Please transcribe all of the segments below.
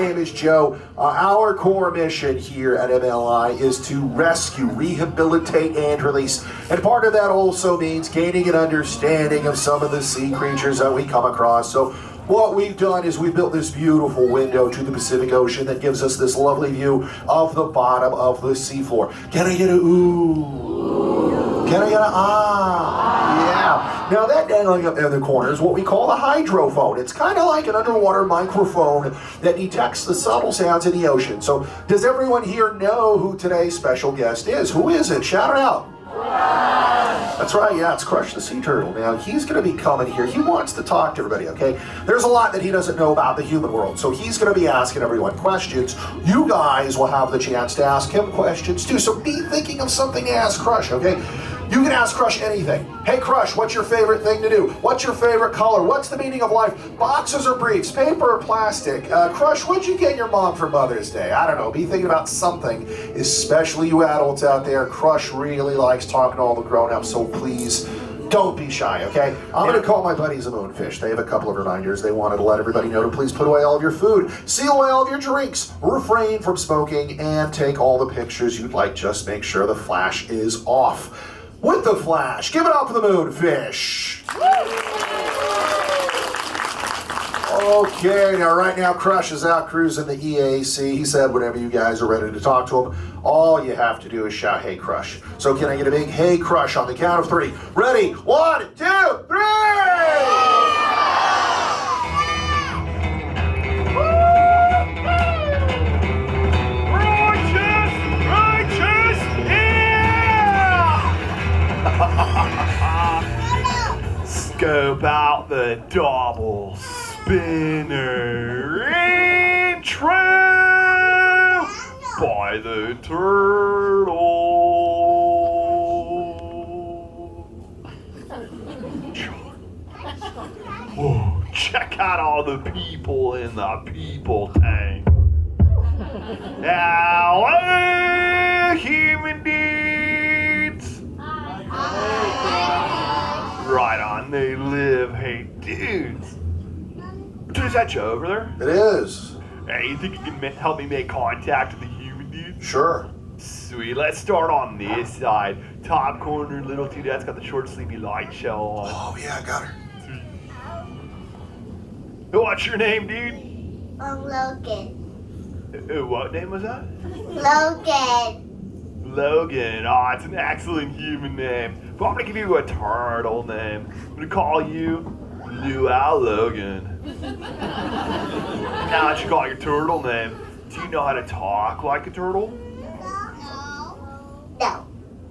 name is Joe. Our core mission here at MLI is to rescue, rehabilitate, and release. And part of that also means gaining an understanding of some of the sea creatures that we come across. So what we've done is we've built this beautiful window to the Pacific Ocean that gives us this lovely view of the bottom of the seafloor. Can I get a ooh? Can I get a ah? Yeah. Now that dangling up in the corner is what we call a hydrophone. It's kind of like an underwater microphone that detects the subtle sounds in the ocean. So does everyone here know who today's special guest is? Who is it? Shout it out. That's right, yeah, it's Crush the Sea Turtle. Now, he's going to be coming here. He wants to talk to everybody, okay? There's a lot that he doesn't know about the human world, so he's going to be asking everyone questions. You guys will have the chance to ask him questions, too, so be thinking of something to ask Crush, okay? You can ask Crush anything. Hey, Crush, what's your favorite thing to do? What's your favorite color? What's the meaning of life? Boxes or briefs? Paper or plastic? Crush, what'd you get your mom for Mother's Day? I don't know. Be thinking about something, especially you adults out there. Crush really likes talking to all the grown-ups, so please don't be shy, okay? I'm going to call my buddies a moonfish. They have a couple of reminders. They wanted to let everybody know to please put away all of your food, seal away all of your drinks, refrain from smoking, and take all the pictures you'd like. Just make sure the flash is off. With the flash, give it up for the moonfish. Okay, now right now Crush is out cruising the EAC. He said whenever you guys are ready to talk to him, all you have to do is shout, hey Crush. So can I get a big hey Crush on the count of 3? Ready? 1, 2, 3! Scope out the double spinner intro by the turtle. Whoa, check out all the people in the people tank. Hello, human dudes. Right on, they live. Hey, dudes. Is that Joe over there? It is. Hey, you think you can help me make contact with the human dude? Sure. Sweet, let's start on this side. Top corner, little dude that's got the short sleepy light shell on. Oh, yeah, I got her. Sweet. What's your name, dude? Logan. What name was that? Logan. Logan. Oh, it's an excellent human name. But I'm gonna give you a turtle name. I'm gonna call you Luau Logan. Now that you got your turtle name, do you know how to talk like a turtle? No.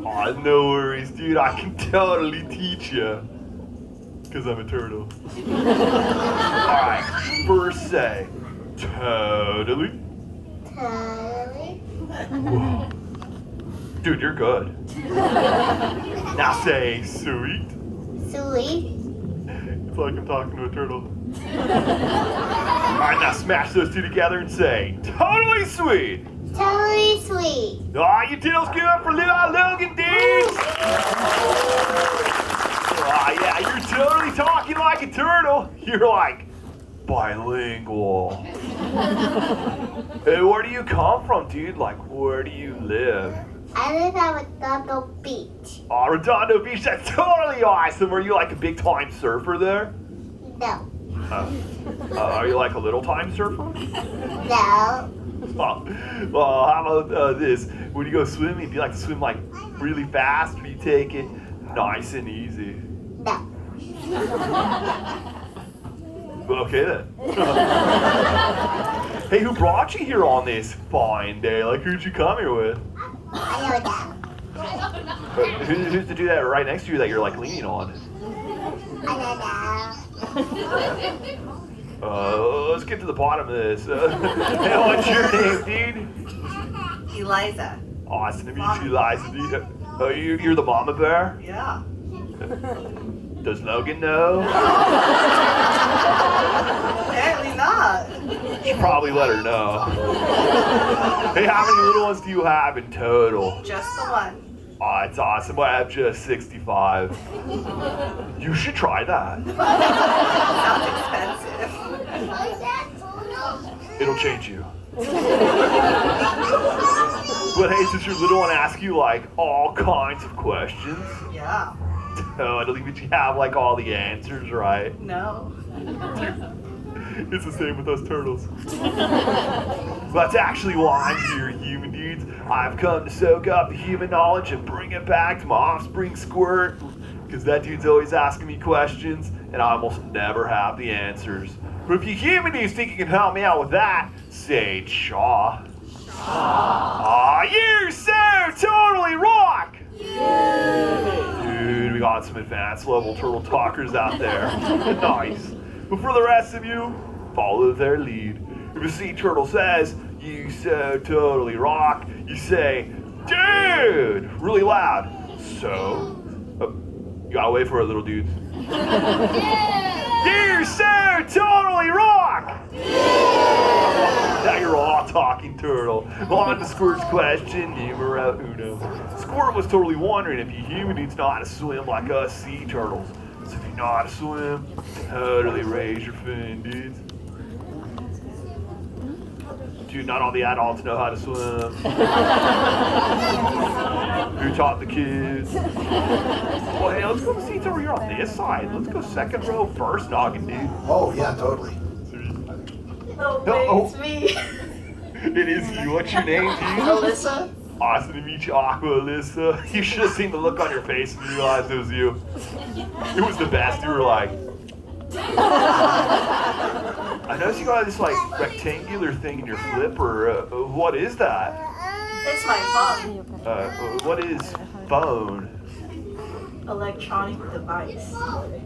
Oh, no worries, dude. I can totally teach you. Because I'm a turtle. Alright, first say, totally. Totally. Whoa. Dude, you're good. Now say, sweet. Sweet. It's like I'm talking to a turtle. Alright, now smash those two together and say, totally sweet. Totally sweet. Aw, you diddle's good for little Logan, dudes! Aw, yeah, you're totally talking like a turtle. You're like bilingual. Hey, where do you come from, dude? Like, where do you live? I live at Redondo Beach. Aw, Redondo Beach, that's totally awesome. Are you like a big time surfer there? No. Are you like a little time surfer? No. Well, how about this? When you go swimming, do you like to swim like really fast, or do you take it nice and easy? No. Okay then. Hey, who brought you here on this fine day? Like, who'd you come here with? I don't know. Who's the dude that right next to you that you're like leaning on? I don't know. Let's get to the bottom of this. Hey, what's your name, dude? Eliza. Awesome to meet you, Eliza. Dude. Oh, you're the mama bear? Yeah. Does Logan know? Apparently not. Should probably let her know. Hey, how many little ones do you have in total? Just the one. Oh, it's awesome. I have just 65. You should try that. Sounds expensive. It'll change you. But hey, since your little one asks you like all kinds of questions, Yeah. totally, but you have like all the answers, right? No. It's the same with us turtles. That's actually why I'm here, human dudes. I've come to soak up the human knowledge and bring it back to my offspring Squirt. Because that dude's always asking me questions, and I almost never have the answers. But if you human dudes think you can help me out with that, say chaw. Aw, you so totally rock! Dude, we got some advanced level turtle talkers out there. Nice. But for the rest of you, follow their lead. If a sea turtle says, you so totally rock, you say, dude, really loud. So, you gotta wait for it, little dudes. You so totally rock! Now you're all talking turtle. On to Squirt's question, numero uno. Squirt was totally wondering if you human dudes know how to swim like us sea turtles. So if you know how to swim, totally raise your fin, dudes. Dude, not all the adults know how to swim. Who taught the kids? Well, hey, let's go to seats over here on this side. Let's go second row first, noggin, dude. Oh, yeah, totally. Oh, Oh. it's me. It is you. What's your name, dude? Alyssa. Awesome to meet you, Aqua Alyssa. You should have seen the look on your face and realized it was you. It was the best. You were like... I noticed you got this like rectangular thing in your flipper. What is that? It's my phone. What is phone? Electronic device.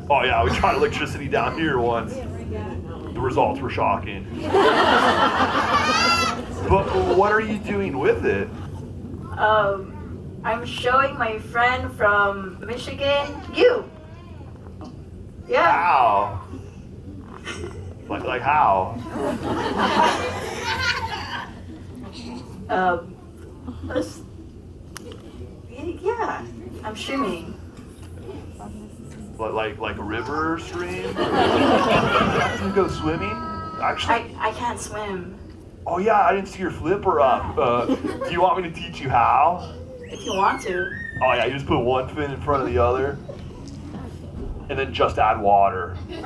Oh yeah, we tried electricity down here once. The results were shocking. But what are you doing with it? I'm showing my friend from Michigan you. Yeah. How? Like how? Yeah. I'm streaming. Like a river stream? You go swimming? Actually. I can't swim. Oh yeah, I didn't see your flipper up. Do you want me to teach you how? If you want to. Oh yeah, you just put one fin in front of the other. And then just add water. Hey, in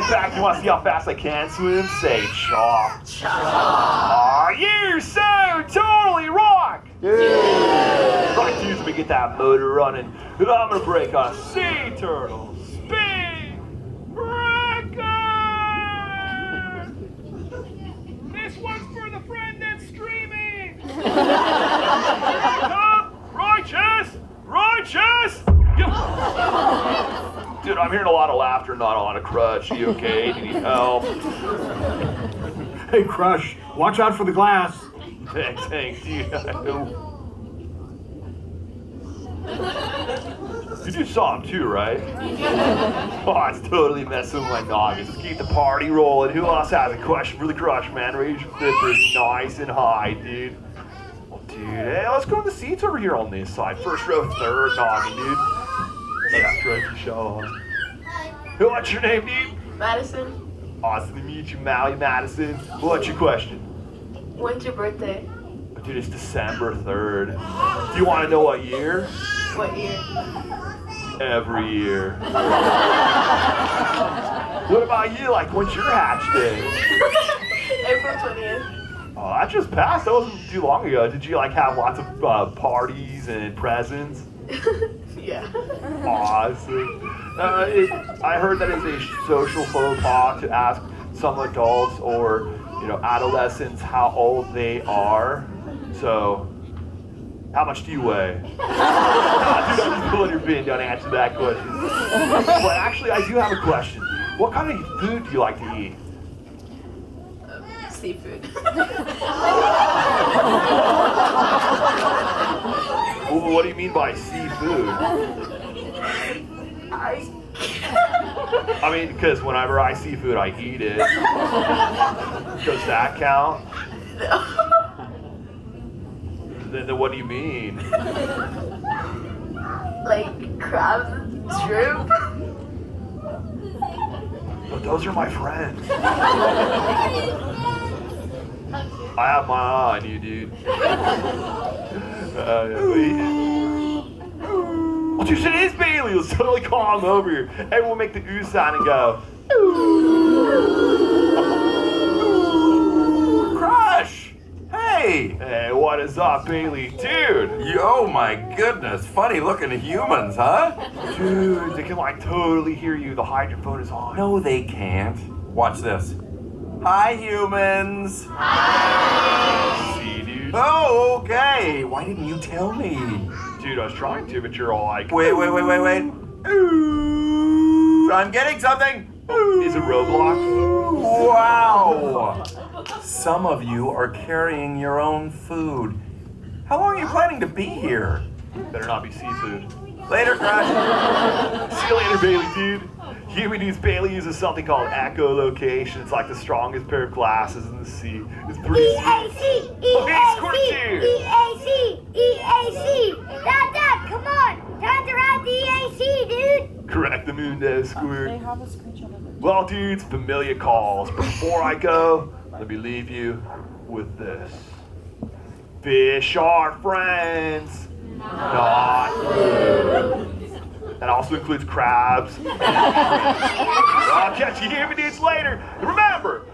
fact, you want to see how fast I can swim? Say chaw. Aw, you so totally rock! Yeah. Right, dudes, let me get that motor running. And I'm gonna break a sea turtle speed record! This one's for the friend that's streaming! Come, righteous! Righteous! Dude, I'm hearing a lot of laughter, not a lot of crush. You okay? Do you need help? Hey, Crush, watch out for the glass. Thanks, dude. You just saw him too, right? Oh, it's totally messing with my noggin. Let's keep the party rolling. Who else has a question for the Crush, man? Raise your flippers nice and high, dude. Well, dude, hey, let's go to the seats over here on this side. First row, third noggin, dude. Yeah, stripey show on. What's your name, dude? Madison, Awesome to meet you, Maui Madison. What's your question? when's your birthday? Dude, it's December 3rd. Do you want to know what year? What year? Every year. What about you? Like, when's your hatch day? April 20th. Oh, that just passed. That wasn't too long ago. Did you, like, have lots of parties and presents? Yeah. Awesome. I heard that it's a social faux pas to ask some adults or, you know, adolescents how old they are. So, how much do you weigh? Dude, I'm just pulling your pin. Don't answer that question. But actually, I do have a question. What kind of food do you like to eat? Seafood. What do you mean by seafood? I mean, because whenever I see food, I eat it. Does that count? No. Then what do you mean? Like crabs and shrimp. but those are my friends. I have my eye on you, dude. Well, dude, it is Bailey. Let's totally call him over here. Everyone make the ooh sound and go. Crush! Hey! Hey, what is up, Bailey? Dude! Oh my goodness, funny looking humans, huh? Dude, they can like totally hear you. The hydrophone is on. No, they can't. Watch this. Hi, humans! See, dude? Oh, okay. Why didn't you tell me? Dude, I was trying to, but you're all like, Wait. Ooh, I'm getting something. is it Roblox? Wow! Some of you are carrying your own food. How long are you planning to be here? Better not be seafood. Later, Crush. See you later, Bailey, dude. Human News Bailey uses something called echolocation. It's like the strongest pair of glasses in the sea. It's pretty EAC! Okay, Squirt dude. EAC! Dad, come on! Time to ride the EAC, dude! correct the Mundo Squirt. They have a screenshot of it. Well, dudes, familiar calls. Before I go, let me leave you with this. Fish are friends, not food. That also includes crabs. I'll catch you human dudes later. And remember,